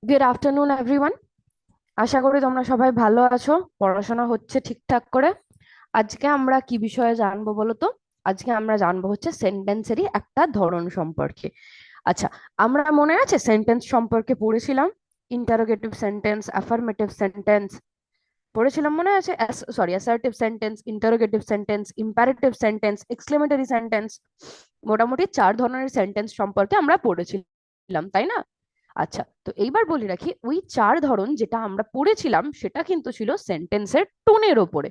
Good afternoon everyone. আশা করি তোমরা সবাই ভালো আছো, পড়াশোনা হচ্ছে ঠিকঠাক করে। আজকে আমরা কি বিষয়ে জানবো বলো তো? আজকে আমরা জানবো হচ্ছে সেন্টেন্সেরই একটা ধরন সম্পর্কে। আচ্ছা, আমরা মনে আছে সেন্টেন্স সম্পর্কে পড়েছিলাম? ইন্টারোগেটিভ সেন্টেন্স, অ্যাফার্মেটিভ সেন্টেন্স পড়েছিলাম, মনে আছে? Sorry, assertive sentence, interrogative sentence, imperative sentence, exclamatory sentence. মোটামুটি 4 ধরনের সেন্টেন্স সম্পর্কে আমরা পড়েছিলাম, তাই না? আচ্ছা, তো এইবার বলে রাখি, ওই 4 ধরন যেটা আমরা পড়েছিলাম সেটা কিন্তু ছিল সেন্টেন্সের টোনের ওপরে।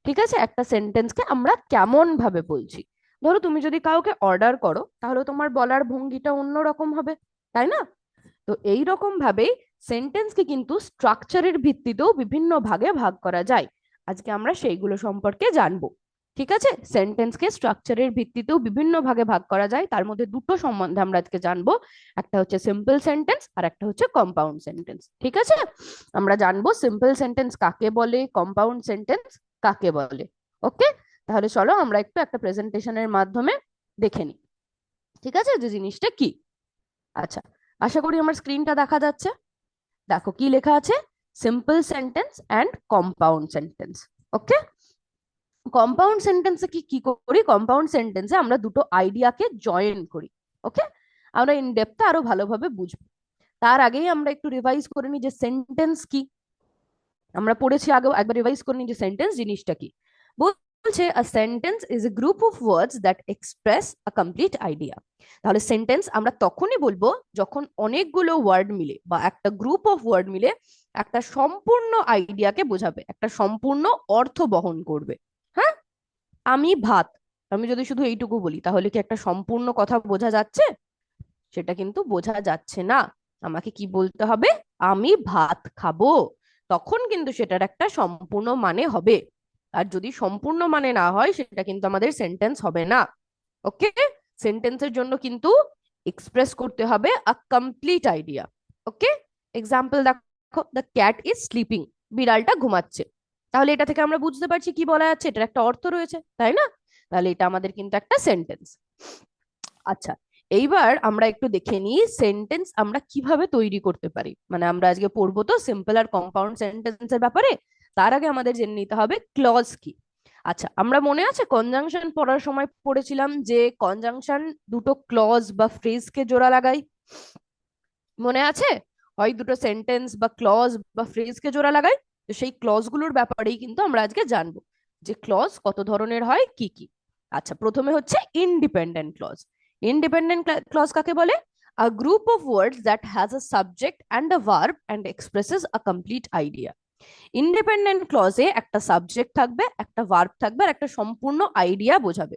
ঠিক আছে, একটা সেন্টেন্সকে আমরা কেমন ভাবে বলছি। ধরো তুমি যদি কাউকে অর্ডার করো, তাহলে তোমার বলার ভঙ্গিটা অন্যরকম হবে, তাই না? তো এই রকম ভাবেই সেন্টেন্সকে কিন্তু স্ট্রাকচারের ভিত্তিতেও বিভিন্ন ভাগে ভাগ করা যায়। আজকে আমরা সেইগুলো সম্পর্কে জানবো। ঠিক আছে, সেন্টেন্সকে স্ট্রাকচারের ভিত্তিতেও বিভিন্ন ভাগে ভাগ করা যায়, তার মধ্যে দুটো সম্বন্ধে আমরা আজকে জানবো। একটা হচ্ছে সিম্পল সেন্টেন্স আর একটা হচ্ছে কম্পাউন্ড সেন্টেন্স। ঠিক আছে, আমরা জানবো সিম্পল সেন্টেন্স কাকে বলে, কম্পাউন্ড সেন্টেন্স কাকে বলে। ওকে, তাহলে চলো আমরা একটু একটা প্রেজেন্টেশনের মাধ্যমে দেখে নিই। ঠিক আছে, যে জিনিসটা কি। আচ্ছা, আশা করি আমার স্ক্রিনটা দেখা যাচ্ছে। দেখো কি লেখা আছে, simple sentence and compound sentence. Okay, compound সেন্টেন্সে কি কি করি, কম্পাউন্ড সেন্টেন্সে আমরা দুটো আইডিয়াকে জয়েন করি। ওকে, আমরা ইন ডেপথে আরো ভালোভাবে বুঝবো। তার আগেই আমরা একটু রিভাইজ করে নিই যে সেন্টেন্স কি। আমরা পড়েছি আগেও, একবার রিভাইজ করে নিই যে সেন্টেন্স জিনিসটা কি। বলছে a sentence is a group of words that express a complete idea. তাহলে সেন্টেন্স আমরা তখনই বলবো যখন অনেকগুলো ওয়ার্ড মিলে বা একটা গ্রুপ অফ ওয়ার্ড মিলে একটা সম্পূর্ণ আইডিয়াকে বোঝাবে, একটা সম্পূর্ণ অর্থ বহন করবে। হ্যাঁ, আমি ভাত, আমি যদি শুধু এইটুকু বলি তাহলে কি একটা সম্পূর্ণ কথা বোঝা যাচ্ছে? সেটা কিন্তু বোঝা যাচ্ছে না। আমাকে কি বলতে হবে? আমি ভাত খাবো। তখন কিন্তু সেটার একটা সম্পূর্ণ মানে হবে। আর যদি সম্পূর্ণ মানে না হয় সেটা কিন্তু আমাদের সেন্টেন্স হবে না। ওকে, সেন্টেন্সের জন্য কিন্তু এক্সপ্রেস করতে হবে আ কমপ্লিট আইডিয়া। ওকে, এক্সাম্পল দেখো, দ্য ক্যাট ইজ স্লিপিং, বিড়ালটা ঘুমাচ্ছে। তাহলে এটা থেকে আমরা বুঝতে পারছি কি বলা যাচ্ছে, এটার একটা অর্থ রয়েছে, তাই না? তাহলে এটা আমাদের কিন্তু একটা সেন্টেন্স। আচ্ছা, এইবার আমরা একটু দেখে নিই সেন্টেন্স আমরা কিভাবে তৈরি করতে পারি। মানে আমরা আজকে পড়বো তো সিম্পল আর কম্পাউন্ড সেন্টেন্সের ব্যাপারে। তার আগে আমাদের জেনে নিতে হবে ক্লজ কি। আচ্ছা, আমরা মনে আছে কনজাংশন পড়ার সময় পড়েছিলাম যে কনজাংশন দুটো ক্লজ বা ফ্রেজকে জোড়া লাগাই। মনে আছে? হয় দুটো সেন্টেন্স বা ক্লজ বা ফ্রেজকে জোড়া লাগাই। তো সেই ক্লজ গুলোর ব্যাপারেই কিন্তু আমরা আজকে জানবো যে ক্লজ কত ধরনের হয়, কি কি। আচ্ছা, প্রথমে হচ্ছে ইন্ডিপেন্ডেন্ট ক্লজ। ইন্ডিপেন্ডেন্ট ক্লজ কাকে বলে? A group of words that has a subject and a verb and expresses a complete idea. Independent ক্লজে একটা সাবজেক্ট থাকবে, একটা ভার্ব থাকবে আর একটা সম্পূর্ণ আইডিয়া বোঝাবে।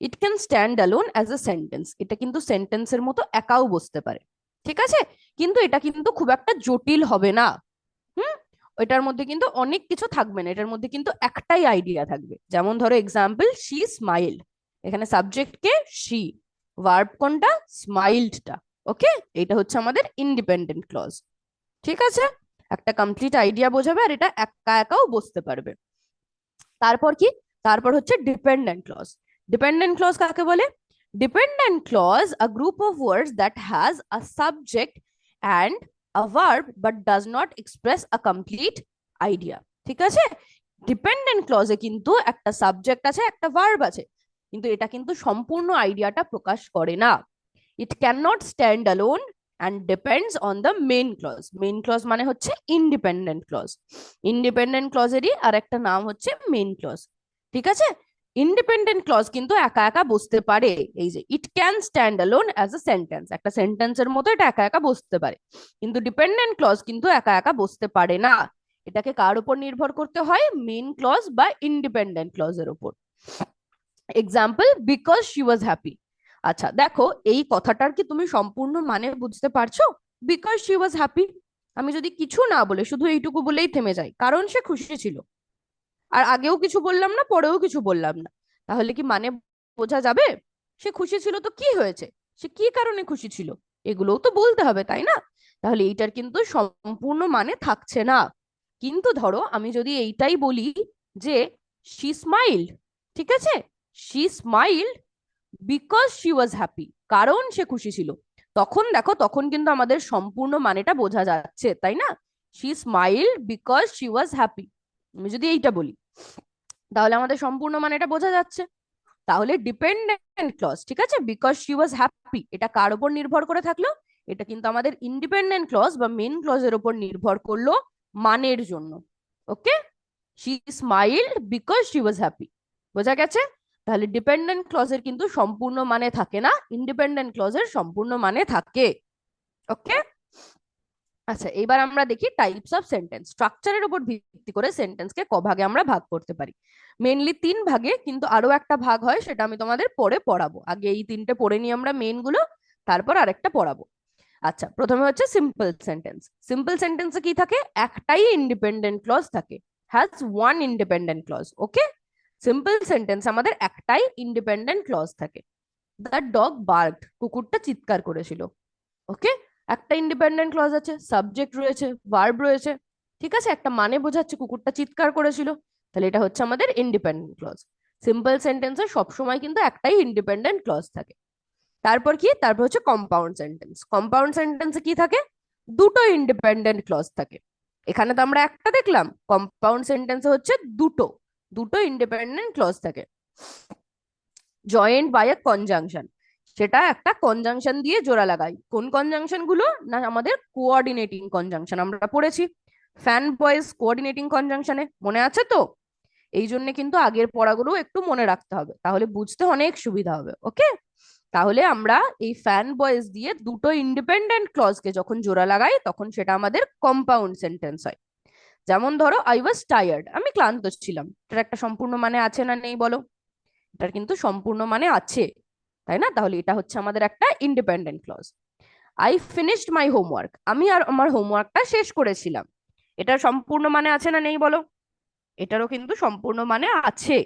It can stand alone as a sentence, এটা কিন্তু সেন্টেন্সের মতো একাও বসতে পারে। ঠিক আছে, কিন্তু এটা কিন্তু খুব একটা জটিল হবে না। হুম, এটার মধ্যে কিন্তু অনেক কিছু থাকবে না, এটার মধ্যে কিন্তু একটাই আইডিয়া থাকবে। যেমন ধরো এক্সাম্পল, শি স্মাইল্ড, এখানে সাবজেক্ট কে? শি, ভার্ব কোনটা? স্মাইল্ডটা। ওকে, এটা হচ্ছে আমাদের ইন্ডিপেন্ডেন্ট ক্লজ। ঠিক আছে, একটা কমপ্লিট আইডিয়া বোঝাবে আর এটা একা একাও বসতে পারবে। তারপর কি? তারপর হচ্ছে ডিপেন্ডেন্ট ক্লজ। ডিপেন্ডেন্ট ক্লজ কাকে বলে? Dependent clause a group of words that has a subject and a verb but does not express a complete idea. ঠিক আছে, ডিপেন্ডেন্ট ক্লজে কিন্তু একটা সাবজেক্ট আছে, একটা ভার্ব আছে, কিন্তু এটা কিন্তু সম্পূর্ণ আইডিয়াটা প্রকাশ করে না। It can not stand alone and depends on the main clause. Main clause মানে হচ্ছে ইন্ডিপেন্ডেন্ট ক্লজ। ইন্ডিপেন্ডেন্ট ক্লজেরই আর একটা নাম হচ্ছে মেইন ক্লজ। ঠিক আছে, ইন্ডিপেন্ডেন্ট ক্লজ কিন্তু একা একা বসতে পারে। এই যে it can stand alone as a sentence, একটা সেন্টেন্সের মতো এটা একা একা বসতে পারে। কিন্তু ডিপেন্ডেন্ট ক্লজ কিন্তু একা একা বসতে পারে না। এটাকে কার উপর নির্ভর করতে হয়? মেইন ক্লজ বা ইন্ডিপেন্ডেন্ট ক্লজের উপর। Example, because she was happy. আচ্ছা দেখো, এই কথাটার কি তুমি সম্পূর্ণ মানে বুঝতে পারছো? বিকজ শি ওয়াজ হ্যাপি, আমি যদি কিছু না বলে শুধু এইটুকু বলেই থেমে যাই, কারণ সে খুশি ছিল, আর আগেও কিছু বললাম না, পরেও কিছু বললাম না, তাহলে কি মানে বোঝা যাবে? সে খুশি ছিল তো কি হয়েছে, সে কি কারণে খুশি ছিল, এগুলোও তো বলতে হবে, তাই না? তাহলে এইটার কিন্তু সম্পূর্ণ মানে থাকছে না। কিন্তু ধরো আমি যদি এইটাই বলি যে শি স্মাইল্ড, ঠিক আছে, she smiled because she was happy, কারণ সে খুশি ছিল, তখন দেখো, তখন কিন্তু আমাদের সম্পূর্ণ মানেটা বোঝা যাচ্ছে, তাই না? She smiled because she was happy. আমি যদি এইটা বলি, তাহলে আমাদের সম্পূর্ণ মানেটা বোঝা যাচ্ছে। তাহলে ডিপেন্ডেন্ট ক্লজ, ঠিক আছে, বিকজ শি ওয়াজ হ্যাপি, এটা কার উপর নির্ভর করে থাকলো? এটা কিন্তু আমাদের ইন্ডিপেন্ডেন্ট ক্লজ বা মেন ক্লজের উপর নির্ভর করলো মানের জন্য। Okay, she smiled because she was happy. বোঝা গেছে? তাহলে ডিপেন্ডেন্ট ক্লজের কিন্তু সম্পূর্ণ মানে থাকে না, ইন্ডিপেন্ডেন্ট ক্লজের সম্পূর্ণ মানে থাকে। ওকে, আচ্ছা, এবার আমরা দেখি টাইপস অফ সেন্টেন্স। স্ট্রাকচারের উপর ভিত্তি করে সেন্টেন্সকে ক ভাগে আমরা ভাগ করতে পারি। মেনলি তিন ভাগে, কিন্তু আরো একটা ভাগ হয়, সেটা আমি তোমাদের পরে পড়াবো। আগে এই তিনটে পড়ে নিই আমরা মেন গুলো, তারপর আরেকটা পড়াবো। আচ্ছা, প্রথমে হচ্ছে সিম্পল সেন্টেন্স। সিম্পল সেন্টেন্সে কি থাকে? একটাই ইন্ডিপেন্ডেন্ট ক্লজ থাকে, has one independent clause. Okay, simple sentence আমাদের একটাই ইন্ডিপেন্ডেন্ট ক্লজ থাকে। দ্য ডগ বার্কড, কুকুরটা চিৎকার করেছিল। ওকে, একটা ইন্ডিপেন্ডেন্ট ক্লজ আছে, সাবজেক্ট রয়েছে, ভার্ব রয়েছে, ঠিক আছে, একটা মানে বোঝাচ্ছে কুকুরটা চিৎকার করেছিল, তাহলে এটা হচ্ছে আমাদের ইন্ডিপেন্ডেন্ট ক্লজ। সিম্পল সেন্টেন্সে সবসময় কিন্তু একটাই ইন্ডিপেন্ডেন্ট ক্লজ থাকে। তারপর কি? তারপর হচ্ছে কম্পাউন্ড সেন্টেন্স। কম্পাউন্ড সেন্টেন্সে কি থাকে? দুটো ইন্ডিপেন্ডেন্ট ক্লজ থাকে। এখানে তো আমরা একটা দেখলাম, কম্পাউন্ড সেন্টেন্সে হচ্ছে দুটো দুটো ইন্ডিপেন্ডেন্ট ক্লজ থাকে। জয়েন্ট বাই এ কনজাংশন, সেটা একটা কনজাংশন দিয়ে জোড়া লাগাই। কোন কনজাংশন গুলো? না, আমাদের কোঅর্ডিনেটিং কনজাংশন আমরা পড়েছি ফ্যান বয়েজ কোঅর্ডিনেটিং কনজাংশনে, মনে আছে তো? এই জন্য কিন্তু আগের পড়াগুলো একটু মনে রাখতে হবে, তাহলে বুঝতে অনেক সুবিধা হবে। ওকে, তাহলে আমরা এই ফ্যান বয়েজ দিয়ে দুটো ইন্ডিপেন্ডেন্ট ক্লজকে যখন জোড়া লাগাই, তখন সেটা আমাদের কম্পাউন্ড সেন্টেন্স হয়। যেমন ধরো, আই ওয়াজ টায়ার্ড, আমি ক্লান্ত ছিলাম, এটার একটা সম্পূর্ণ মানে আছে না নেই বলো? এটার কিন্তু সম্পূর্ণ মানে আছে, তাই না? তাহলে এটা হচ্ছে আমাদের একটা independent clause. I finished my homework, আমি আর আমার হোমওয়ার্কটা শেষ করেছিলাম, এটার সম্পূর্ণ মানে আছে না নেই বলো? এটারও কিন্তু সম্পূর্ণ মানে আছে,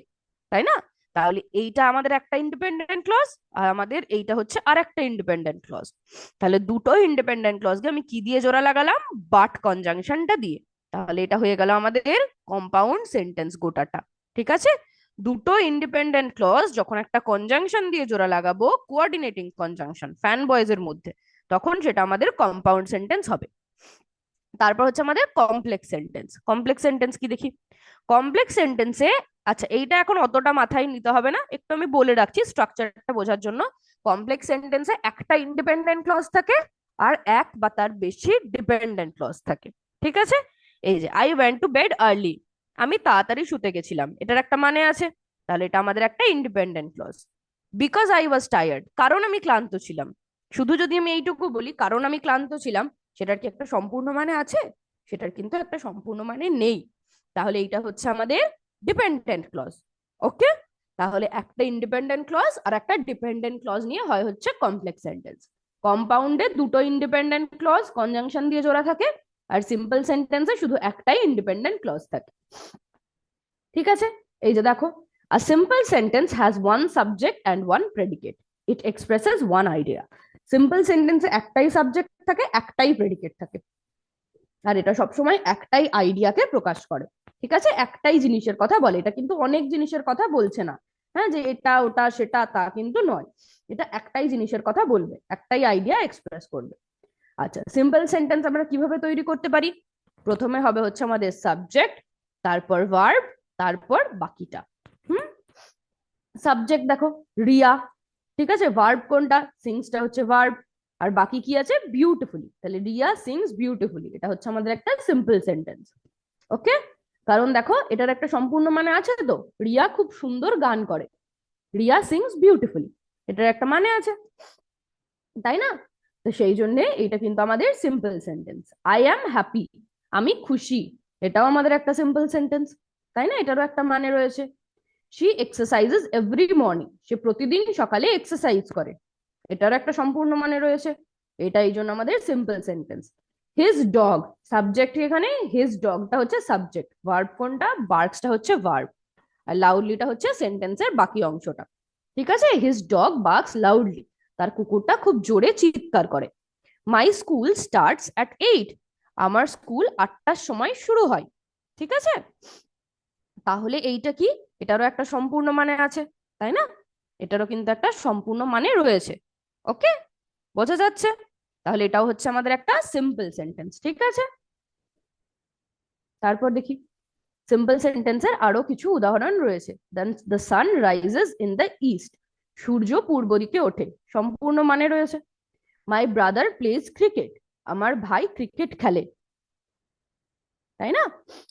তাই না? তাহলে এইটা আমাদের একটা ইন্ডিপেন্ডেন্ট ক্লজ, আর আমাদের এইটা হচ্ছে আর একটা ইন্ডিপেন্ডেন্ট ক্লজ। তাহলে দুটো ইন্ডিপেন্ডেন্ট ক্লজকে আমি কি দিয়ে জোড়া লাগালাম? বাট কনজাংশনটা দিয়ে। তাহলে এটা হয়ে গেল আমাদের কম্পাউন্ড সেন্টেন্স গোটাটা। ঠিক আছে, দুটো ইন্ডিপেন্ডেন্ট ক্লজ যখন একটা কনজাংশন দিয়ে জোড়া লাগাবো, কোঅর্ডিনেটিং কনজাংশন ফ্যান বয়েজ এর মধ্যে, তখন সেটা আমাদের কম্পাউন্ড সেন্টেন্স হবে। তারপর হচ্ছে আমাদের কমপ্লেক্স সেন্টেন্স। কমপ্লেক্স সেন্টেন্স কি দেখি? কমপ্লেক্স সেন্টেন্সে, আচ্ছা এইটা এখন অতটা মাথায় নিতে হবে না, একটু আমি বলে রাখছি স্ট্রাকচারটা বোঝার জন্য। কমপ্লেক্স সেন্টেন্সে একটা ইন্ডিপেন্ডেন্ট ক্লজ থাকে, আর এক বা তার বেশি ডিপেন্ডেন্ট ক্লজ থাকে। ঠিক আছে, এই যে I went to bed early, আমি তাড়াতাড়ি শুতে গেছিলাম, এটার একটা মানে আছে, তাহলে এটা আমাদের একটা independent clause. Because I was tired, কারণ আমি ক্লান্ত ছিলাম। শুধু যদি আমি এইটুকু বলি কারণ আমি ক্লান্ত ছিলাম, সেটার কি একটা সম্পূর্ণ মানে আছে? সেটার কিন্তু একটা সম্পূর্ণ মানে নেই। তাহলে এইটা হচ্ছে আমাদের ডিপেন্ডেন্ট ক্লজ। ওকে, তাহলে একটা ইন্ডিপেন্ডেন্ট ক্লজ আর একটা ডিপেন্ডেন্ট ক্লজ নিয়ে হয় হচ্ছে কমপ্লেক্স সেন্টেন্স। কম্পাউন্ডে দুটো ইন্ডিপেন্ডেন্ট ক্লজ কনজাংশন দিয়ে জোড়া থাকে, আর সিম্পল সেন্টেন্সে শুধু একটাই ইন্ডিপেন্ডেন্ট ক্লজ থাকে। ঠিক আছে, এই যে দেখো, a simple sentence has one subject and one predicate, it expresses one idea। Simple সেন্টেন্সে একটাই সাবজেক্ট থাকে, একটাই প্রেডিকেট থাকে, আর এটা সবসময় একটাই আইডিয়াকে প্রকাশ করে। ঠিক আছে, একটাই জিনিসের কথা বলে, এটা কিন্তু অনেক জিনিসের কথা বলছে না। হ্যাঁ, যে এটা ওটা সেটা তা কিন্তু নয়, এটা একটাই জিনিসের কথা বলবে, একটাই আইডিয়া এক্সপ্রেস করবে। আচ্ছা, সিম্পল সেন্টেন্স আমরা কিভাবে তৈরি করতে পারি? প্রথমে হবে হচ্ছে আমাদের সাবজেক্ট, তারপর ভার্ব, তারপর বাকিটা। হুম, সাবজেক্ট দেখো, রিয়া, ঠিক আছে, ভার্ব কোনটা? সিংসটা হচ্ছে ভার্ব, আর বাকি কি আছে? বিউটিফুলি, তাহলে রিয়া সিংস বিউটিফুলি, এটা হচ্ছে আমাদের একটা সিম্পল সেন্টেন্স। ওকে, কারণ দেখো এটার একটা সম্পূর্ণ মানে আছে তো, রিয়া খুব সুন্দর গান করে, রিয়া সিংস বিউটিফুলি, এটার একটা মানে আছে, তাই না? তো সেই জন্য এটা কিন্তু আমাদের simple sentence. I am happy, আমি খুশি, এটাও আমাদের একটা সিম্পল সেন্টেন্স, তাই না? এটারও একটা মানে রয়েছে। শি এক্সারসাইজেস এভরি মর্নিং, সে প্রতিদিন সকালে এক্সারসাইজ করে, এটারও একটা সম্পূর্ণ মানে রয়েছে, এটা এই জন্য আমাদের simple sentence. His dog, subject এখানে, হিজ ডগটা হচ্ছে সাবজেক্ট, ভার্ব কোনটা? বার্কসটা হচ্ছে ভার্ব, আর লাউডলিটা হচ্ছে সেন্টেন্সের বাকি অংশটা। ঠিক আছে, হিজ ডগ বার্কস লাউডলি, তার কুকুরটা খুব জোরে চিৎকার করে। মাই স্কুল স্টার্টস অ্যাট 8, আমার স্কুল 8টার সময় শুরু হয়। ঠিক আছে, তাহলে এইটা কি? এটারও একটা সম্পূর্ণ মানে আছে, তাই না? এটারও কিন্তু একটা সম্পূর্ণ মানে রয়েছে। ওকে, বোঝা যাচ্ছে? তাহলে এটাও হচ্ছে আমাদের একটা সিম্পল সেন্টেন্স, ঠিক আছে। তারপর দেখি সিম্পল সেন্টেন্সের আরো কিছু উদাহরণ রয়েছে। Then the sun rises in the east, সূর্য পূর্ব দিকে ওঠে, সম্পূর্ণ মানে রয়েছে। মাই ব্রাদার প্লেজ ক্রিকেট, আমার ভাই ক্রিকেট খেলে, তাই না?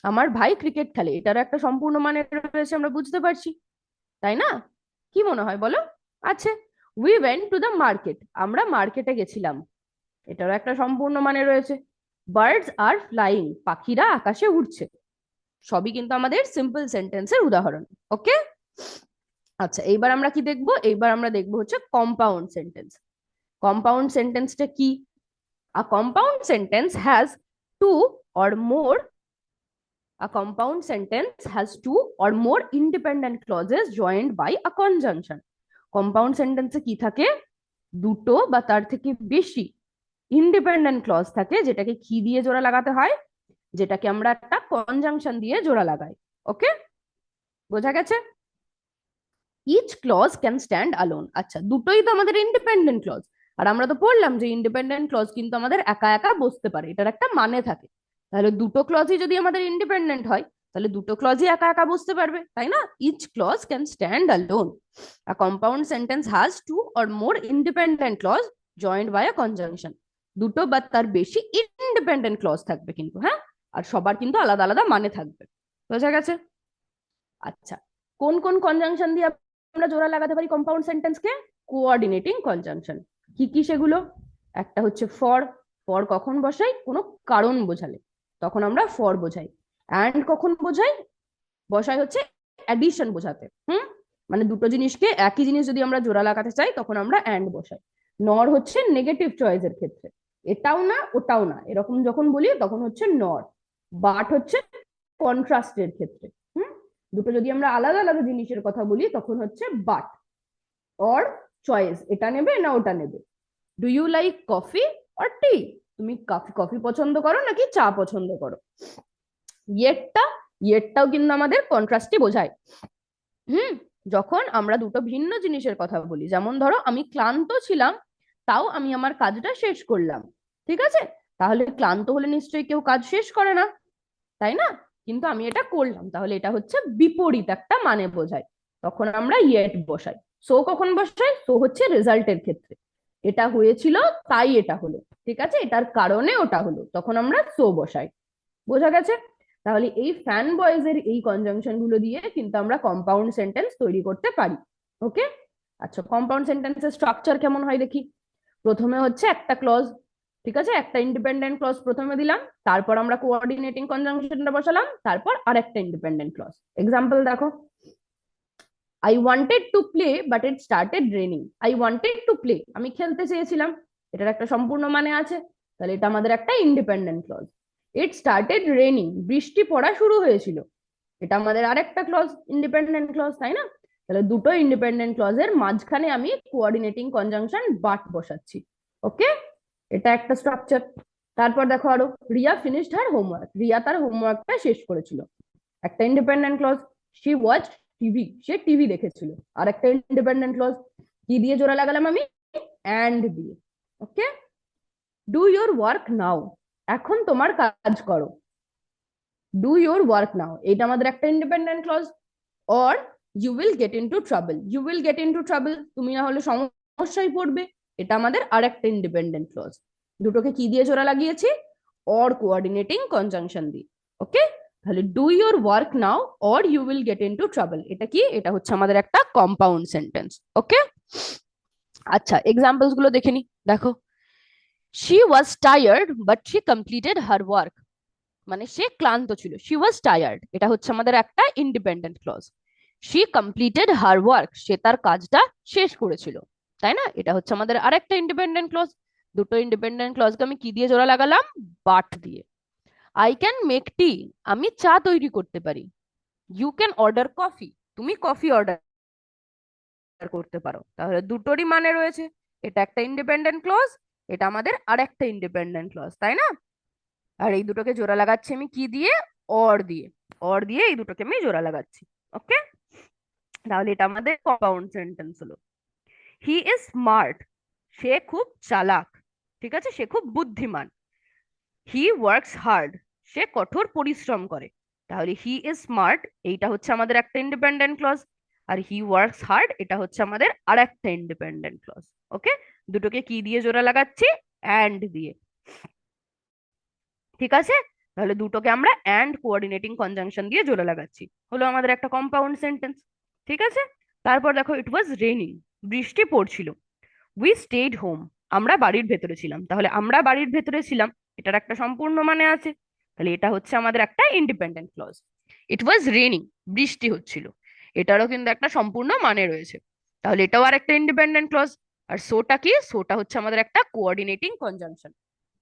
আমার ভাই ক্রিকেট খেলে, এটারও একটা সম্পূর্ণ মানে রয়েছে, আমরা বুঝতে পারছি, তাই না? কি মনে হয় বলো? আচ্ছা, we went to the market, আমরা মার্কেটে গেছিলাম, এটারও একটা সম্পূর্ণ মানে রয়েছে। বার্ডস আর ফ্লাইং, পাখিরা আকাশে উড়ছে, সবই কিন্তু আমাদের সিম্পল সেন্টেন্সের উদাহরণ। ওকে, আচ্ছা এইবার আমরা কি দেখবো? এইবার আমরা দেখবো হচ্ছে কম্পাউন্ড সেন্টেন্স। কম্পাউন্ড সেন্টেন্সটা কি? A compound sentence has two or more A compound sentence has two or more independent clauses joined by a conjunction. Compound সেন্টেন্সে কি থাকে? দুটো বা তার থেকে বেশি ইন্ডিপেন্ডেন্ট ক্লজ থাকে, যেটাকে কি দিয়ে জোড়া লাগাতে হয়? যেটাকে আমরা একটা কনজাংশন দিয়ে জোড়া লাগাই। ওকে, বোঝা গেছে? Each clause can stand alone. আচ্ছা, দুটোই তো আমাদের ইন্ডিপেন্ডেন্ট ক্লজ, আর আমরা তো পড়লাম যে ইন্ডিপেন্ডেন্ট ক্লজ কিন্তু আমাদের একা একা বসতে পারে, এটার একটা মানে থাকে। তাহলে দুটো ক্লজই যদি আমাদের ইন্ডিপেন্ডেন্ট হয়, তাহলে দুটো ক্লজই একা একা বসতে পারবে, তাই না? Each clause can stand alone. A compound sentence has two or more independent clause joined by a conjunction. দুটো বা তার বেশি ইন্ডিপেন্ডেন্ট ক্লজ থাকবে কিন্তু, হ্যাঁ, আর সবার কিন্তু আলাদা আলাদা মানে থাকবে। বোঝা গেছে? আচ্ছা, কোন কোন কনজাংশন দিয়ে আমরা জোড়া লাগাতে পারি কম্পাউন্ড সেন্টেন্সকে? Coordinating conjunction. কি কি সেগুলো? একটা হচ্ছে ফর। ফর কখন বসাই? কোনো কারণ বোঝালে, তখন আমরা ফর বোঝাই। অ্যান্ড কখন বোঝাই? বসাই হচ্ছে অ্যাডিশন বোঝাতে। মানে দুটো জিনিসকে, একই জিনিস যদি আমরা জোড়া লাগাতে চাই, তখন আমরা অ্যান্ড বসাই। নর হচ্ছে নেগেটিভ চয়েসের ক্ষেত্রে, এটাও না ওটাও না এরকম যখন বলি তখন হচ্ছে নর। বাট হচ্ছে কন্ট্রাস্টের ক্ষেত্রে। দুটো যদি আমরা আলাদা আলাদা জিনিসের কথা বলি তখন হচ্ছে বাট। অর চয়েস, এটা নেবে না ওটা নেবে। Do you like coffee or tea, তুমি কফি কফি পছন্দ করো নাকি চা পছন্দ করো। ইয়েরটা, ইয়েরটাও কিন্তু আমাদের কন্ট্রাস্টই বোঝায়। হুম, যখন আমরা দুটো ভিন্ন জিনিসের কথা বলি, যেমন ধরো আমি ক্লান্ত ছিলাম তাও আমি আমার কাজটা শেষ করলাম, ঠিক আছে? তাহলে ক্লান্ত হলে নিশ্চয়ই কেউ কাজ শেষ করে না, তাই না? কিন্তু আমি এটা করলাম, তাহলে এটা হচ্ছে বিপরীত একটা মানে বোঝায়, তখন আমরা ইয়েট বসাই। সো কখন বসাই? সো হচ্ছে রেজাল্টের ক্ষেত্রে, এটা হয়েছিল তাই এটা হলো, ঠিক আছে, এটার কারণে ওটা হলো, তখন আমরা সো বসাই। বোঝা গেছে? তাহলে এই ফ্যান বয়েজ এর এই কনজাংশন গুলো দিয়ে কিন্তু আমরা কম্পাউন্ড সেন্টেন্স তৈরি করতে পারি। ওকে, আচ্ছা কম্পাউন্ড সেন্টেন্সের স্ট্রাকচার কেমন হয় দেখি। প্রথমে হচ্ছে একটা ক্লজ, ঠিক আছে, একটা ইন্ডিপেন্ডেন্ট ক্লজ প্রথমে দিলাম, তারপর আমরা কোঅর্ডিনেটিং কনজাংশনটা বসালাম, তারপর আরেকটা ইন্ডিপেন্ডেন্ট ক্লজ। এক্সাম্পল দেখো, I wanted to play but it started raining. I wanted to play, আমি খেলতে চেয়েছিলাম, এটার একটা সম্পূর্ণ মানে আছে, তাহলে এটা আমাদের একটা independent clause. It started raining, বৃষ্টি পড়া শুরু হয়েছিল, এটা আমাদের আরেকটা ক্লজ, ইন্ডিপেন্ডেন্ট ক্লজ, তাই না? তাহলে দুটো ইন্ডিপেন্ডেন্ট ক্লজের মাঝখানে আমি কোঅর্ডিনেটিং কনজাংশন বাট বসাচ্ছি। ওকে, এটা একটা স্ট্রাকচার। তারপর দেখো আরো, Riya finished her homework, Riya তার হোমওয়ার্কটা শেষ করেছিল, একটা independent clause. She watch TV, সে টিভি দেখেছিল, আর একটা ইন্ডিপেন্ডেন্ট ক্লজ। কি দিয়ে জোড়া লাগালাম আমি? অ্যান্ড দিয়ে। ওকে, ডু ইউর ওয়ার্ক নাও, এখন তোমার কাজ করো। ডু ইউর ওয়ার্ক নাও, এটা আমাদের একটা independent clause. Or you will get into trouble, you will get into trouble, তুমি না হলে সমস্যায় পড়বে, এটা আমাদের আরেকটা ইন্ডিপেন্ডেন্ট ক্লজ। দুটোকে কি দিয়ে জোড়া লাগিয়েছি? অর কোঅর্ডিনেটিং কনজাংশন দিয়ে। ওকে, তাহলে do your work now or you will get into trouble, এটা কি? এটা হচ্ছে আমাদের একটা কম্পাউন্ড সেন্টেন্স। ওকে, আচ্ছা এক্সাম্পলস গুলো দেখে নি। দেখো, she was tired but she completed her work, মানে সে ক্লান্ত ছিল, শি ওয়াজ টায়ার্ড, এটা হচ্ছে আমাদের একটা independent clause. She completed her work, সে তার কাজটা শেষ করেছিল, তাই না? এটা হচ্ছে আমাদের আরেকটা ইন্ডিপেন্ডেন্ট ক্লজ। দুটো ইন্ডিপেন্ডেন্ট ক্লজকে আমি কি দিয়ে জোড়া লাগালাম? বাট দিয়ে। আই ক্যান মেক টি, আমি চা তৈরি করতে পারি। ইউ ক্যান অর্ডার কফি, তুমি কফি অর্ডার করতে পারো, তাহলে দুটোরই মানে রয়েছে, এটা একটা ইন্ডিপেন্ডেন্ট ক্লজ, এটা আমাদের আরেকটা ইন্ডিপেন্ডেন্ট ক্লজ, তাই না? আর এই দুটোকে জোড়া লাগাচ্ছি আমি কি দিয়ে? অর দিয়ে। অর দিয়ে এই দুটোকে আমি জোড়া লাগাচ্ছি। ওকে, তাহলে এটা আমাদের কম্পাউন্ড সেন্টেন্স হলো। হি ইজ স্মার্ট, সে খুব চালাক। ঠিক আছে, সে খুব বুদ্ধিমান। হি ওয়ার্কস হার্ড, সে কঠোর পরিশ্রম করে। তাহলে হি ইজ স্মার্ট, এইটা হচ্ছে আমাদের একটা ইন্ডিপেন্ডেন্ট ক্লজ। আর হি ওয়ার্কস হার্ড এটা হচ্ছে আমাদের আর একটা ইন্ডিপেন্ডেন্ট ক্লজ। ওকে, দুটোকে কি দিয়ে জোড়া লাগাচ্ছি? অ্যান্ড দিয়ে। ঠিক আছে, তাহলে দুটোকে আমরা অ্যান্ড কোঅর্ডিনেটিং কনজাংশন দিয়ে জোড়া লাগাচ্ছি, হলো আমাদের একটা কম্পাউন্ড সেন্টেন্স। ঠিক আছে, তারপর দেখো, ইট ওয়াজ রেনিং, বৃষ্টি পড়ছিল। উই স্টেড হোম, আমরা বাড়ির ভেতরে ছিলাম। তাহলে আমরা বাড়ির ভেতরে ছিলাম, এটার একটা সম্পূর্ণ মানে আছে। তাহলে এটা হচ্ছে আমাদের একটা independent clause. It was raining, বৃষ্টি হচ্ছিল, এটারও কিন্তু একটা সম্পূর্ণ মানে রয়েছে। তাহলে এটাও আর একটা ইন্ডিপেন্ডেন্ট ক্লজ। আর সোটা কি? সোটা হচ্ছে আমাদের একটা কোঅর্ডিনেটিং কনজাংশন।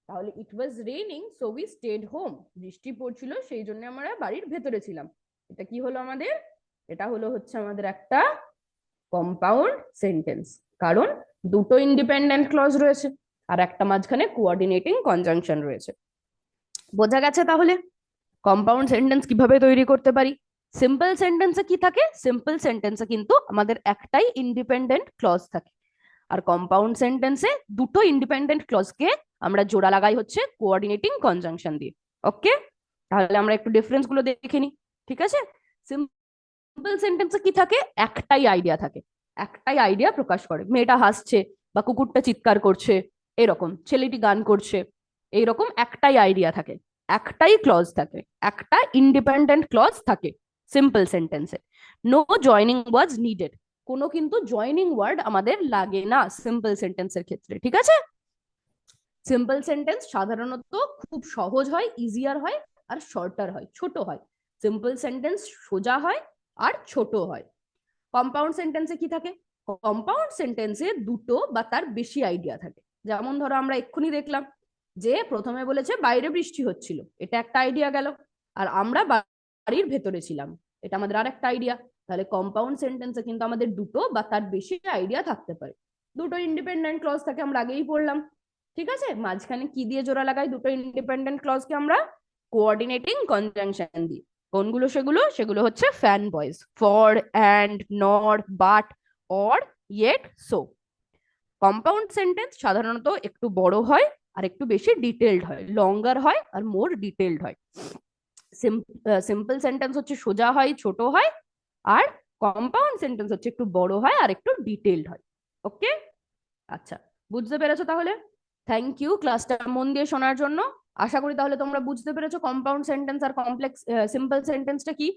তাহলে it was raining so we stayed home, বৃষ্টি পড়ছিল সেই জন্য আমরা বাড়ির ভেতরে ছিলাম। এটা কি হলো আমাদের? এটা হলো হচ্ছে আমাদের একটা কম্পাউন্ড সেন্টেন্স, কারণ দুটো ইন্ডিপেন্ডেন্ট ক্লজ রয়েছে আর একটা মাঝখানে কোঅর্ডিনেটিং কনজাংশন রয়েছে। বোঝা গেছে তাহলে কম্পাউন্ড সেন্টেন্স কিভাবে তৈরি করতে পারি? সিম্পল সেন্টেন্সে কি থাকে? সিম্পল সেন্টেন্সে কিন্তু আমাদের একটাই ইন্ডিপেন্ডেন্ট ক্লজ থাকে। আর কম্পাউন্ড সেন্টেন্সে দুটো ইন্ডিপেন্ডেন্ট ক্লজকে আমরা জোড়া লাগাই হচ্ছে কোঅর্ডিনেটিং কনজাংশন দিয়ে। ওকে, তাহলে আমরা একটু ডিফারেন্স গুলো দেখে নিই। ঠিক আছে, সিম্পল সেন্টেন্সে কি থাকে? একটাই আইডিয়া থাকে, একটাই আইডিয়া প্রকাশ করে। মেয়েটা হাসছে বা কুকুরটা চিৎকার করছে, এরকম ছেলেটি গান করছে, এইরকম একটাই আইডিয়া থাকে, একটাই ক্লজ থাকে, একটা ইন্ডিপেন্ডেন্ট ক্লজ থাকে সিম্পল সেন্টেন্সে। নো জয়নিং ওয়ার্ডস নিডেড, কোনো কিন্তু জয়নিং ওয়ার্ড আমাদের লাগে না সিম্পল সেন্টেন্সের ক্ষেত্রে। ঠিক আছে, সিম্পল সেন্টেন্স সাধারণত খুব সহজ হয়, ইজিয়ার হয়, আর শর্টার হয়, ছোট হয়। সিম্পল সেন্টেন্স সোজা হয় আর ছোট হয়। কম্পাউন্ড সেন্টেন্সে কি থাকে? কম্পাউন্ড সেন্টেন্সে দুটো বা তার বেশি আইডিয়া থাকে। যেমন ধরো আমরা এক্ষুনি দেখলাম যে প্রথমে বলেছে বাইরে বৃষ্টি হচ্ছিল, এটা একটা আইডিয়া গেল। আর আমরা বাড়ির ভেতরে ছিলাম, এটা আমাদের আর একটা আইডিয়া। তাহলে কম্পাউন্ড সেন্টেন্সে কিন্তু আমাদের দুটো বা তার বেশি আইডিয়া থাকতে পারে। দুটো ইন্ডিপেন্ডেন্ট ক্লজ থাকে, আমরা আগেই পড়লাম। ঠিক আছে, মাঝখানে কি দিয়ে জোড়া লাগাই দুটো ইন্ডিপেন্ডেন্ট ক্লজকে? আমরা কোঅর্ডিনেটিং কনজাংশন দিই। কোনগুলো সেগুলো? সেগুলো হচ্ছে ফ্যান বয়েজ, ফর, অ্যান্ড, নর, but, or, yet, so. Compound sentence সাধারণত একটু বড় হয় আর একটু বেশি ডিটেলড হয়, লঙ্গার হয় আর মোর ডিটেলড হয়। সিম্পল সেন্টেন্স হচ্ছে সোজা হয়, ছোট হয়। আর কম্পাউন্ড সেন্টেন্স হচ্ছে একটু বড় হয় আর একটু ডিটেলড হয়। ওকে, আচ্ছা, বুঝতে পেরেছো তাহলে? থ্যাংক ইউ ক্লাসটা মন দিয়ে শোনার জন্য। আশা করি তাহলে তোমরা বুঝতে পেরেছো কম্পাউন্ড সেন্টেন্স আর কমপ্লেক্স সিম্পল সেন্টেন্সটা কি।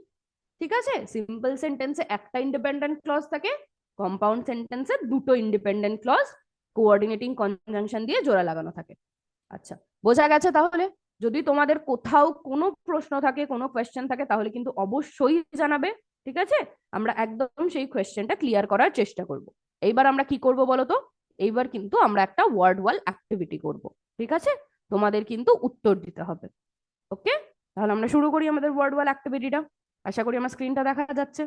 ঠিক আছে, সিম্পল সেন্টেন্সে একটা ইন্ডিপেন্ডেন্ট ক্লজ থাকে, কম্পাউন্ড সেন্টেন্সে দুটো ইন্ডিপেন্ডেন্ট ক্লজ কোঅর্ডিনেটিং কনজাংশন দিয়ে জোড়া লাগানো থাকে। আচ্ছা, বোঝা গেছে তাহলে? যদি তোমাদের কোথাও কোনো প্রশ্ন থাকে, কোনো কোয়েশ্চেন থাকে, তাহলে কিন্তু অবশ্যই জানাবে। ঠিক আছে, আমরা একদম সেই কোয়েশ্চেনটা ক্লিয়ার করার চেষ্টা করব। এইবার আমরা কি করব বলো তো? এইবার কিন্তু আমরা একটা ওয়ার্ড ওয়াল অ্যাক্টিভিটি করব। ঠিক আছে, তোমাদের কিন্তু উত্তর দিতে হবে। ওকে, তাহলে আমরা শুরু করি আমাদের ওয়ার্ড ওয়াল অ্যাক্টিভিটিটা। আশা করি আমার স্ক্রিনটা দেখা যাচ্ছে।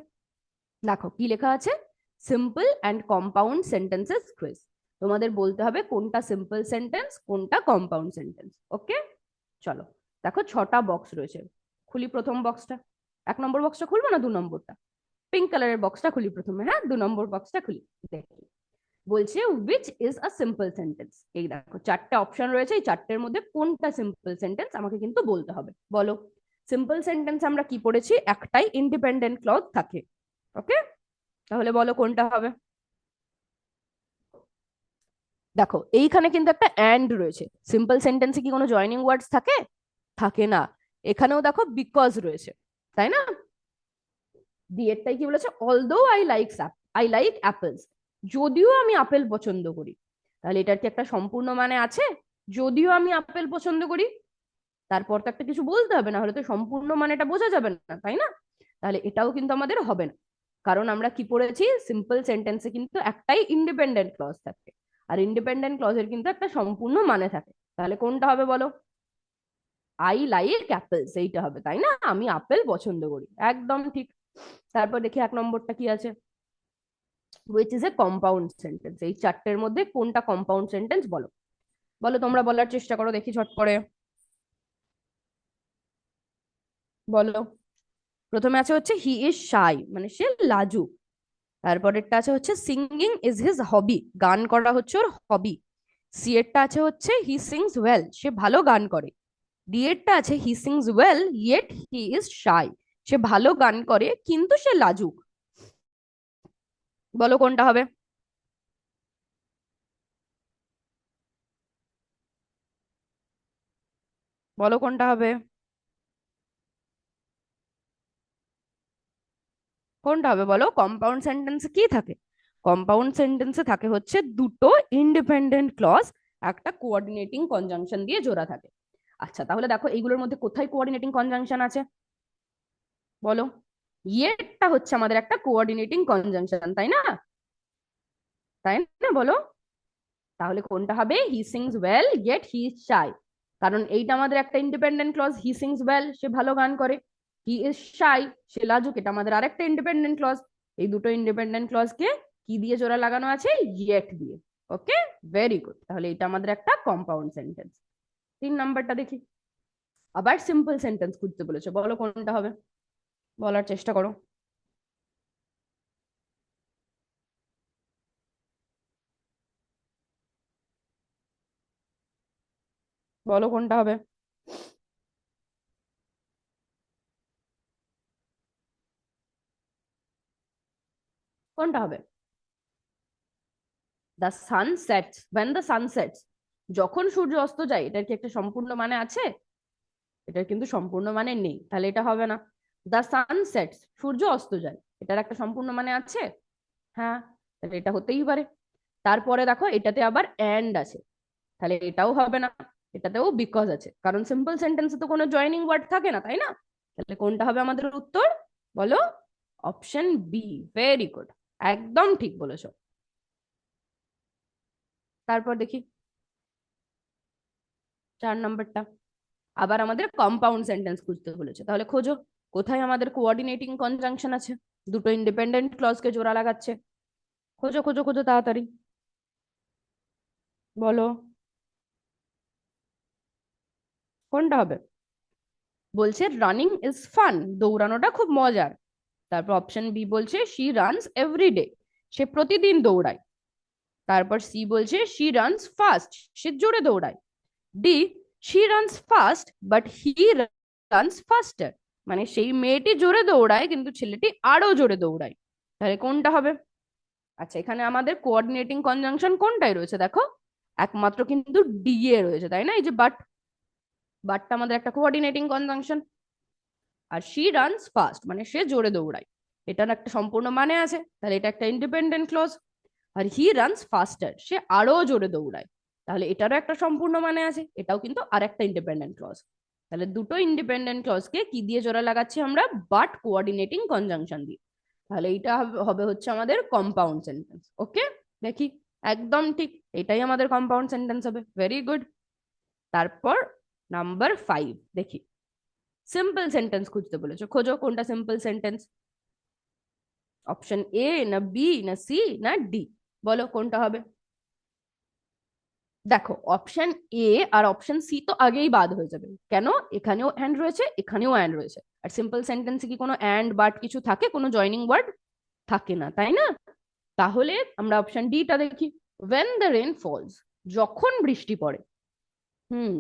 দেখো কি লেখা আছে, simple and compound sentences quiz. তোমাদের বলতে হবে কোনটা সিম্পল সেন্টেন্স, কোনটা কম্পাউন্ড সেন্টেন্স। ওকে, চলো। দেখো 6টা বক্স রয়েছে, খুলি প্রথম বক্সটা। 1 নম্বর বক্সটা খুলবো না 2 নম্বরটা? পিঙ্ক কালারের বক্সটা খুলি প্রথমে, হ্যাঁ 2 নম্বর বক্সটা খুলি। দেখি বলছে which is a simple sentence. এই দেখো 4টে অপশন রয়েছে, এই 4টের মধ্যে কোনটা সিম্পল সেন্টেন্স আমাকে কিন্তু বলতে হবে। বলো, সিম্পল সেন্টেন্স আমরা কি পড়েছি? একটাই ইন্ডিপেন্ডেন্ট ক্লজ থাকে। ওকে, তাহলে বলো কোনটা হবে। দেখো এইখানে কিন্তু একটা অ্যান্ড রয়েছে। সিম্পল সেন্টেন্সে কি কোনো জয়নিং ওয়ার্ডস থাকে? থাকে না। এখানেও দেখো বিকজ রয়েছে, তাই না? দিয়েরটাই কি বলেছে? অলদো আই লাইক অ্যাপেলস, যদিও আমি আপেল পছন্দ করি। তাহলে এটার কি একটা সম্পূর্ণ মানে আছে? যদিও আমি আপেল পছন্দ করি, তারপর তো একটা কিছু বলতে হবে, না হলে তো সম্পূর্ণ মানেটা বোঝা যাবে না, তাই না? তাহলে এটাও কিন্তু আমাদের হবে না, কারণ আমরা কি পড়েছি? সিম্পল সেন্টেন্সে কিন্তু একটাই ইন্ডিপেন্ডেন্ট ক্লজ থাকে, আর ইন্ডিপেন্ডেন্ট ক্লজের কিন্তু একটা সম্পূর্ণ মানে থাকে। তাহলে কোনটা হবে বলো? আই লাইক অ্যাপেলস, এইটা হবে, তাই না? আমি আপেল পছন্দ করি, একদম ঠিক। তারপর দেখি 1 নম্বরটা কি আছে, which is a compound sentence. এই 4টের মধ্যে কোনটা কম্পাউন্ড সেন্টেন্স? বলো, বলো, তোমরা বলার চেষ্টা করো দেখি ঝট করে। বলো, প্রথমে আছে হচ্ছে হি ইজ শাই, মানে সে লাজুক। তারপরেরটা আছে হচ্ছে সিঙ্গিং ইজ হিজ হবি, গান করা হচ্ছে ওর হবি। সি এরটা আছে হচ্ছে হি সিংস ওয়েল, সে ভালো গান করে। ডি এরটা আছে he sings well yet he is shy, সে ভালো গান করে কিন্তু সে লাজুক। বলো কোনটা হবে? বলো কোনটা হবে? কোনটা হবে বলো? কম্পাউন্ড সেন্টেন্সে কি থাকে? কম্পাউন্ড সেন্টেন্সে থাকে হচ্ছে দুটো ইন্ডিপেন্ডেন্ট ক্লজ একটা কোঅর্ডিনেটিং কনজাংশন দিয়ে জোড়া থাকে। আচ্ছা তাহলে দেখো এইগুলোর মধ্যে কোথায় কোঅর্ডিনেটিং কনজাংশন আছে বলো? ইয়েটা হচ্ছে আমাদের একটা কোঅর্ডিনেটিং কনজাংশন, তাই না? তাই না বলো? তাহলে কোনটা হবে? He sings well yet he is shy, কারণ এইটা আমাদের একটা independent clause. He sings well, সে ভালো গান করে। হি ইজ শাই, সে লাজুক, এটা আমাদের আরেকটা ইন্ডিপেন্ডেন্ট ক্লজ। এই দুটো ইন্ডিপেন্ডেন্ট ক্লজকে কি দিয়ে জোড়া লাগানো আছে? ইয়েট দিয়ে। ওকে, ভেরি গুড। তাহলে এটা আমাদের একটা কম্পাউন্ড সেন্টেন্স। 3 নাম্বারটা দেখি। আবার সিম্পল সেন্টেন্স খুঁজতে বলেছে, বলো কোনটা হবে? বলার চেষ্টা করো। বলো কোনটা হবে? কোনটা হবে? The sun sets, when the sun sets, যখন সূর্য অস্ত যায়, এটার কি একটা সম্পূর্ণ মানে আছে? এটার কিন্তু সম্পূর্ণ মানে নেই, তাহলে এটা হবে না। দ্য সান সেটস, সূর্য অস্ত যায়, এটার একটা সম্পূর্ণ মানে আছে? হ্যাঁ, তাহলে এটা হতেই পারে। তারপরে দেখো এটাতে আবার অ্যান্ড আছে, তাহলে এটাও হবে না। এটাতেও বিকজ আছে, কারণ সিম্পল সেন্টেন্সে তো কোনো জয়নিং ওয়ার্ড থাকে না, তাই না? তাহলে কোনটা হবে আমাদের উত্তর বলো? Option B. ভেরি গুড, একদম ঠিক বলেছো। তারপর দেখি 4 নাম্বারটা। আবার আমাদের কম্পাউন্ড সেন্টেন্স খুঁজতে বলেছে, তাহলে খোঁজো কোথায় আমাদের কোঅর্ডিনেটিং কনজাংশন আছে, দুটো ইন্ডিপেন্ডেন্ট ক্লজকে জোড়া লাগাচ্ছে। খোঁজো খোঁজো খোঁজো তাড়াতাড়ি, বলো কোনটা হবে? বলছে রানিং ইজ ফান, দৌড়ানোটা খুব মজার। তারপর অপশন বি বলছে শি রানস এভরি ডে, সে প্রতিদিন দৌড়ায়। তারপর সি বলছে শি রানস ফাস্ট, সে জোরে দৌড়ায়। D, she runs fast but he runs ফাস্টার, মানে সেই মেয়েটি জোরে দৌড়ায় কিন্তু ছেলেটি আরো জোরে দৌড়ায়। তাহলে কোনটা হবে? আচ্ছা এখানে আমাদের কোঅর্ডিনেটিং কনজাংশন কোনটাই রয়েছে দেখো? একমাত্র কিন্তু ডি এ রয়েছে, তাই না? এই যে বাট, বাটটা আমাদের একটা কোঅর্ডিনেটিং কনজাংশন। আর শি রানস ফাস্ট মানে সে জোরে দৌড়ায়, এটার একটা সম্পূর্ণ মানে আছে, তাহলে এটা একটা ইন্ডিপেন্ডেন্ট ক্লজ। আর হি রানস ফাস্টার, সে আরো জোরে দৌড়ায়, তাহলে এটারও একটা সম্পূর্ণ মানে আছে, এটাও কিন্তু আর একটা ইন্ডিপেন্ডেন্ট ক্লজ। তাহলে দুটো ইন্ডিপেন্ডেন্ট ক্লজকে কি দিয়ে জোড়া লাগাচ্ছি আমরা? বাট কোঅর্ডিনেটিং কনজাংশন দিয়ে। তাহলে এইটা হবে হচ্ছে আমাদের কম্পাউন্ড সেন্টেন্স। ওকে, দেখি, একদম ঠিক, এটাই আমাদের কম্পাউন্ড সেন্টেন্স হবে। Very good. তারপর নাম্বার 5 দেখি। সিম্পল সেন্টেন্স খুঁজতে বলেছো, খোঁজো কোনটা সিম্পল সেন্টেন্স। অপশন এ না বি না সি না ডি, বলো কোনটা হবে? দেখো অপশন এ আর অপশন সি তো আগেই বাদ হয়ে যাবে, কেন? এখানেও অ্যান্ড রয়েছে, এখানেও অ্যান্ড রয়েছে। আর সিম্পল সেন্টেন্সে কি কোনো অ্যান্ড বাট কিছু থাকে? কোনো জয়নিং ওয়ার্ড থাকে না, তাই না? তাহলে আমরা অপশন ডিটা দেখি। ওয়েন দ্য রেন ফলস, যখন বৃষ্টি পড়ে। হুম,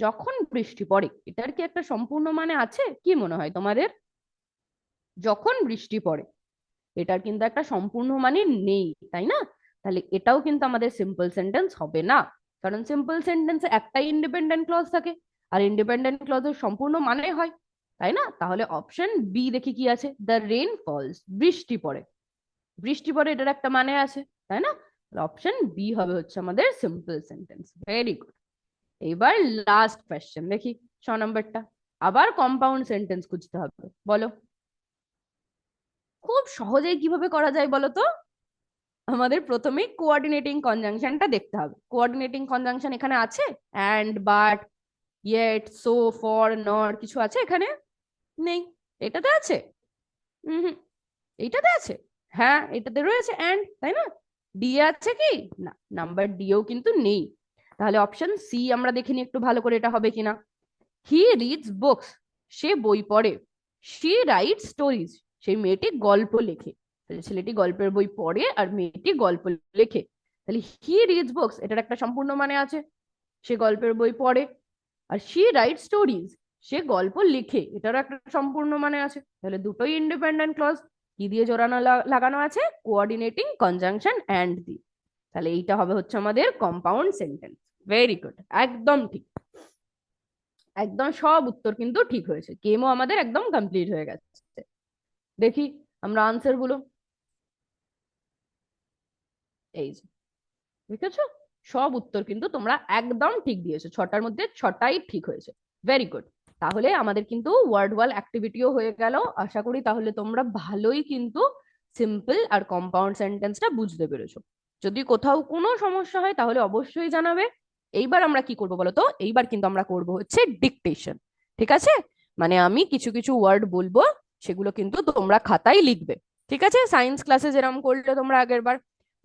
যখন বৃষ্টি পড়ে, এটার কি একটা সম্পূর্ণ মানে আছে? কি মনে হয় তোমাদের? যখন বৃষ্টি পড়ে, এটার কিন্তু একটা সম্পূর্ণ মানে নেই, তাই না? তাহলে এটাও কিন্তু আমাদের সিম্পল সেন্টেন্স হবে না, কারণ সিম্পল সেন্টেন্সে একটাই ইন্ডিপেন্ডেন্ট ক্লজ থাকে, আর ইন্ডিপেন্ডেন্ট ক্লজের সম্পূর্ণ মানে হয়, তাই না? তাহলে অপশন বি দেখি কি আছে। দ্য রেন ফলস, বৃষ্টি পড়ে। বৃষ্টি পড়ে এটার একটা মানে আছে, তাই না? অপশন বি হবে হচ্ছে আমাদের সিম্পল সেন্টেন্স। Very good. এবার লাস্ট কোয়েশ্চেন দেখি, 6 নাম্বারটা। আবার কম্পাউন্ড সেন্টেন্স খুঁজতে হবে, বলো খুব সহজেই কিভাবে করা যায় বলো তো? আমাদের প্রথমেই কোঅর্ডিনেটিং কনজাংশনটা দেখতে হবে। কোঅর্ডিনেটিং কনজাংশন এখানে আছে? And, but, yet, so, for, নর কিছু আছে এখানে? নেই। এটাতে আছে? হুম, এইটাতে আছে। হ্যাঁ, এটাতে রয়েছে অ্যান্ড, তাই না? ডি আছে কি? না, নাম্বার ডিও কিন্তু নেই। তাহলে অপশন সি আমরা দেখিনি একটু ভালো করে, এটা হবে কিনা। হি রিডস বুকস, সে বই পড়ে। শি রাইট স্টোরিজ, সেই মেয়েটি গল্প লেখে। ছেলেটি গল্পের বই পড়ে আর মেয়েটি গল্প লেখে। তাহলে হি রিডস বুকস, এটার একটা সম্পূর্ণ মানে আছে, সে গল্পের বই পড়ে। আর শি রাইট স্টোরিজ, সে গল্প লিখে, এটারও একটা সম্পূর্ণ মানে আছে। তাহলে দুটোই ইন্ডিপেন্ডেন্ট ক্লজ। কি দিয়ে জোড়ানো লাগানো আছে? কোঅর্ডিনেটিং কনজাংশন অ্যান্ড দিয়ে। তাহলে এইটা হবে হচ্ছে আমাদের কম্পাউন্ড সেন্টেন্স। ভেরি গুড, একদম ঠিক। একদম সব উত্তর কিন্তু ঠিক হয়েছে, গেমও আমাদের একদম কমপ্লিট হয়ে গেছে। দেখি আমরা আনসার গুলো। এই যে দেখেছো, সব উত্তর কিন্তু তোমরা একদম ঠিক দিয়েছো, ছটার মধ্যে ছটাই ঠিক হয়েছে। Very good. তাহলে আমাদের কিন্তু ওয়ার্ড ওয়াল অ্যাক্টিভিটিও হয়ে গেল। আশা করি তাহলে তোমরা ভালোই কিন্তু সিম্পল আর কম্পাউন্ড সেন্টেন্সটা বুঝতে পেরেছো। যদি কোথাও কোনো সমস্যা হয় তাহলে অবশ্যই জানাবে। এইবার আমরা কি করবো বলো তো? এইবার কিন্তু আমরা করব হচ্ছে ডিকটেশন। ঠিক আছে? মানে আমি কিছু কিছু ওয়ার্ড বলবো, সেগুলো কিন্তু তোমরা খাতায় লিখবে। ঠিক আছে? সায়েন্স ক্লাসে যেরকম করলে তোমরা আগের বার,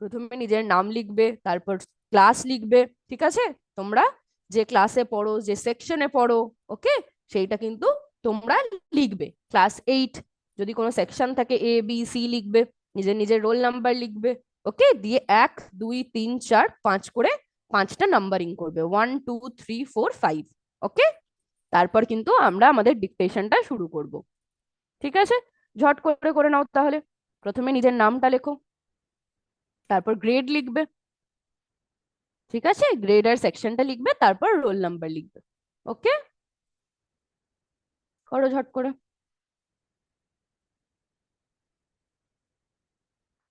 প্রথমে নিজের নাম লিখবে, তারপর ক্লাস লিখবে। ঠিক আছে? তোমরা যে ক্লাসে পড়ো, যে সেকশনে পড়ো, ওকে, সেইটা কিন্তু তোমরা লিখবে। ক্লাস 8 যদি কোনো সেকশন থাকে, A B C লিখবে, নিজের নিজের রোল নাম্বার লিখবে। ওকে, দিয়ে 1 2 3 4 5 করে 5টা নাম্বারিং করবে, 1 2 3 4 5। ওকে, তারপর কিন্তু আমরা আমাদের ডিকটেশনটা শুরু করব। ঠিক আছে? ঝট করে করে নাও তাহলে। প্রথমে নিজের নামটা লেখো, তারপর গ্রেড লিখবে। ঠিক আছে? গ্রেড আর সেকশনটা লিখবে, তারপর রোল নাম্বার লিখবে। ওকে, করো ঝট করে।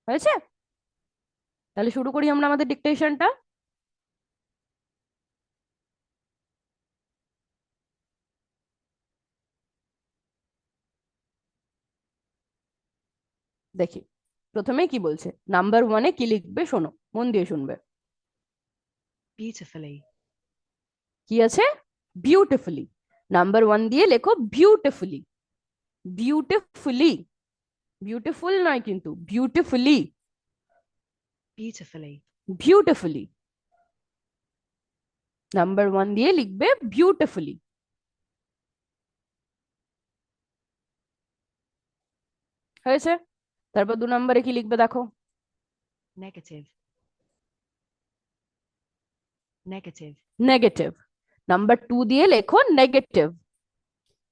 হয়েছে? তাহলে শুরু করি আমরা আমাদের ডিকটেশনটা। দেখি প্রথমে কি বলছে। নাম্বার 1-এ কি লিখবে শোনো, মন দিয়ে শুনবে। Beautifully. কি আছে? বিউটিফুলি। নাম্বার 1 দিয়ে লেখো বিউটিফুলি। বিউটিফুলি, বিউটিফুল নয় কিন্তু, বিউটিফুলি। Beautifully. বিউটিফুলি, নাম্বার 1 দিয়ে লিখবে বিউটিফুলি। হয়েছে? তারপর 2 নম্বরে কি লিখবে দেখো। Negative. Negative. নেগেটিভ। নাম্বার 2 দিয়ে লেখো negative.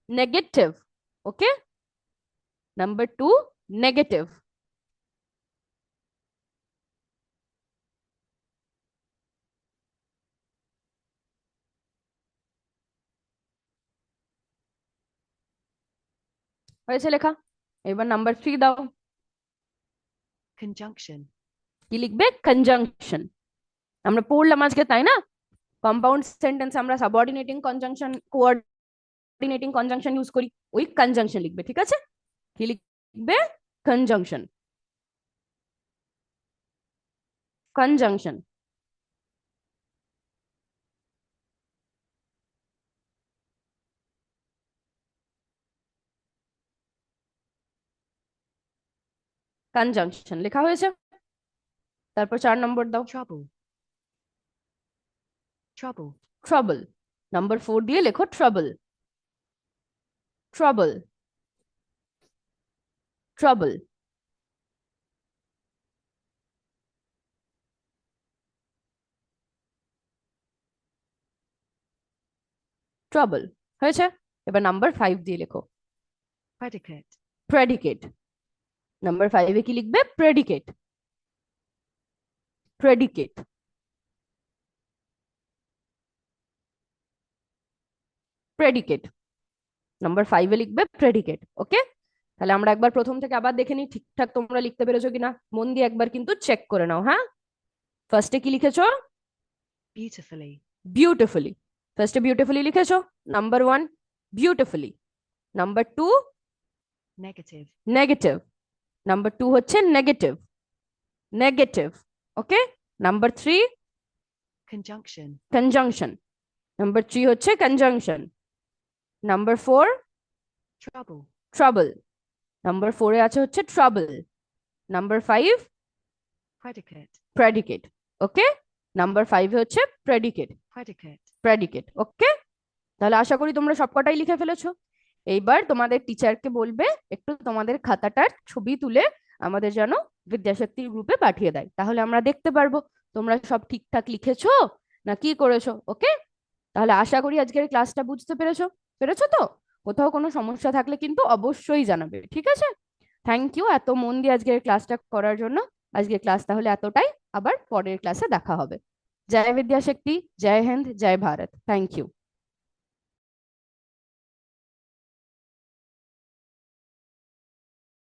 Negative. Okay, number 2 negative. হয়েছে লেখা? এবার নাম্বার 3 দাও। Conjunction. কি লিখবে? কনজাংশন। আমরা পড়লাম আজকে, তাই না? কম্পাউন্ড সেন্টেন্স আমরা subordinating conjunction, coordinating conjunction use করি, ওই কনজাংশন লিখবে। ঠিক আছে? কি লিখবে? কনজাংশন। কনজাংশন। কনজাংশন লেখা হয়েছে? তারপর 4 নম্বর দাও। Trouble. Trouble. ট্রাবল। নাম্বার 4 দিয়ে লেখো ট্রাবল। ট্রাবল। ট্রাবল। ট্রাবল। হয়েছে? এবার নাম্বার 5 দিয়ে লেখো Predicate. প্রেডিকেট। নাম্বার 5-এ কি লিখবে? প্রেডিকেট। প্রেডিকেট। প্রেডিকেট। নাম্বার 5-এ লিখবে প্রেডিকেট। ওকে, তাহলে আমরা একবার প্রথম থেকে আবার দেখে নিই ঠিকঠাক তোমরা লিখতে পেরেছো কিনা। মন দিয়ে একবার কিন্তু চেক করে নাও। হ্যাঁ, ফার্স্টে কি লিখেছো? Beautifully. বিউটিফুলি। ফার্স্টে বিউটিফুলি লিখেছো। Number 1 beautifully. Number 2 Negative. Negative. Number 2 হচ্ছে negative. Negative. Okay, number 3 Conjunction. Conjunction. Number 3 হচ্ছে conjunction. Number 4 Trouble. Trouble. Number 4-এ আছে হচ্ছে trouble. Number 5 Predicate. Predicate. Okay, number 5-এ হচ্ছে প্রেডিকেট। Predicate. প্রেডিকেট। ওকে, তাহলে আশা করি তোমরা সবকটাই লিখে ফেলেছো। এইবার তোমাদের টিচারকে বলবে একটু তোমাদের খাতাটার ছবি তুলে আমাদের যেন বিদ্যাশক্তি গ্রুপে পাঠিয়ে দেয়, তাহলে আমরা দেখতে পারবো তোমরা সব ঠিকঠাক লিখেছো না কি করেছো। ওকে, তাহলে আশা করি আজকের ক্লাসটা বুঝতে পেরেছো। পেরেছো তো? কোথাও কোনো সমস্যা থাকলে কিন্তু অবশ্যই জানাবে, ঠিক আছে? থ্যাংক ইউ এত মন দিয়ে আজকের ক্লাসটা করার জন্য। আজকের ক্লাস তাহলে এতটাই, আবার পরের ক্লাসে দেখা হবে। জয় বিদ্যাশক্তি, জয় হিন্দ, জয় ভারত। Thank you.